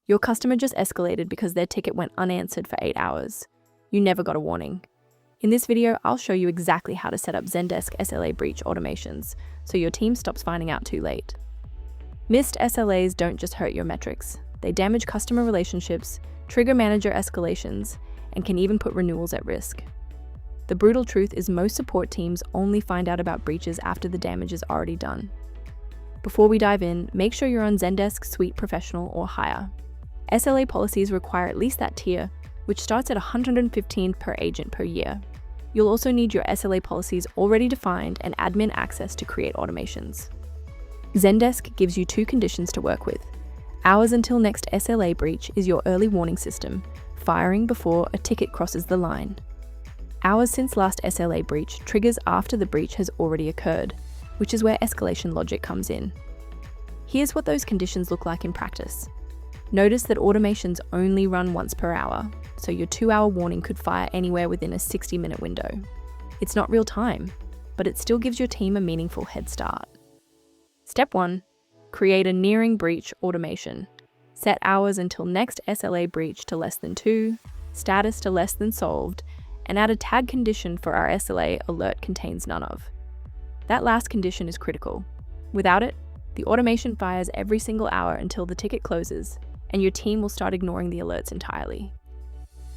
Your customer just escalated because their ticket went unanswered for 8 hours. You never got a warning. In this video, I'll show you exactly how to set up Zendesk SLA breach automations so your team stops finding out too late. Missed SLAs don't just hurt your metrics. They damage customer relationships, trigger manager escalations, and can even put renewals at risk. The brutal truth is most support teams only find out about breaches after the damage is already done. Before we dive in, make sure you're on Zendesk Suite Professional or higher. SLA policies require at least that tier, which starts at $115 per agent per year. You'll also need your SLA policies already defined and admin access to create automations. Zendesk gives you 2 conditions to work with. Hours until next SLA breach is your early warning system, firing before a ticket crosses the line. Hours since last SLA breach triggers after the breach has already occurred, which is where escalation logic comes in. Here's what those conditions look like in practice. Notice that automations only run once per hour, so your 2-hour warning could fire anywhere within a 60-minute window. It's not real time, but it still gives your team a meaningful head start. Step 1. Create a nearing breach automation. Set hours until next SLA breach to less than 2, status to less than solved, and add a tag condition for our SLA alert contains none of. That last condition is critical. Without it, the automation fires every single hour until the ticket closes, and your team will start ignoring the alerts entirely.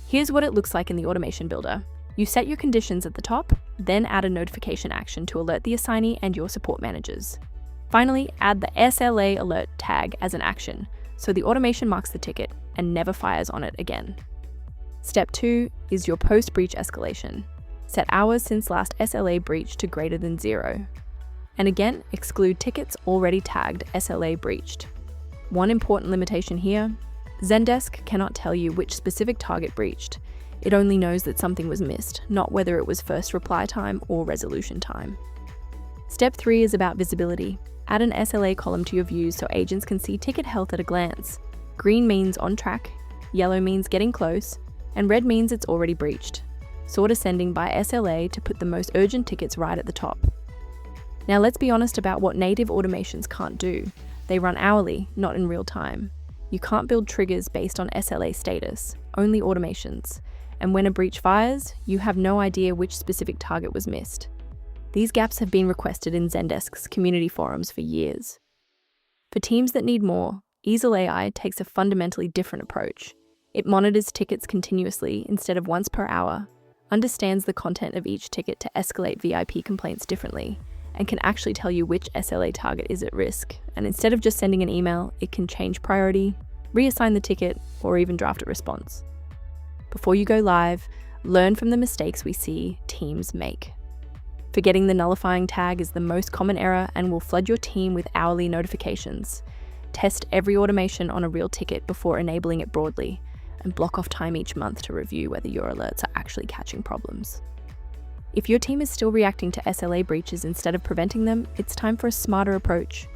Here's what it looks like in the automation builder. You set your conditions at the top, then add a notification action to alert the assignee and your support managers. Finally, add the SLA alert tag as an action, so the automation marks the ticket and never fires on it again. Step 2 is your post-breach escalation. Set hours since last SLA breach to greater than 0. And again, exclude tickets already tagged SLA breached. One important limitation here, Zendesk cannot tell you which specific target breached. It only knows that something was missed, not whether it was first reply time or resolution time. Step 3 is about visibility. Add an SLA column to your views so agents can see ticket health at a glance. Green means on track, yellow means getting close, and red means it's already breached. Sort ascending by SLA to put the most urgent tickets right at the top. Now let's be honest about what native automations can't do. They run hourly, not in real time. You can't build triggers based on SLA status, only automations. And when a breach fires, you have no idea which specific target was missed. These gaps have been requested in Zendesk's community forums for years. For teams that need more, eesel AI takes a fundamentally different approach. It monitors tickets continuously instead of once per hour, understands the content of each ticket to escalate VIP complaints differently, and can actually tell you which SLA target is at risk. And instead of just sending an email, it can change priority, reassign the ticket, or even draft a response. Before you go live, learn from the mistakes we see teams make. Forgetting the nullifying tag is the most common error and will flood your team with hourly notifications. Test every automation on a real ticket before enabling it broadly, and block off time each month to review whether your alerts are actually catching problems. If your team is still reacting to SLA breaches instead of preventing them, it's time for a smarter approach.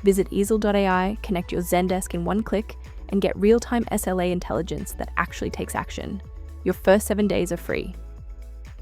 Visit eesel.ai, connect your Zendesk in one click, and get real-time SLA intelligence that actually takes action. Your first 7 days are free.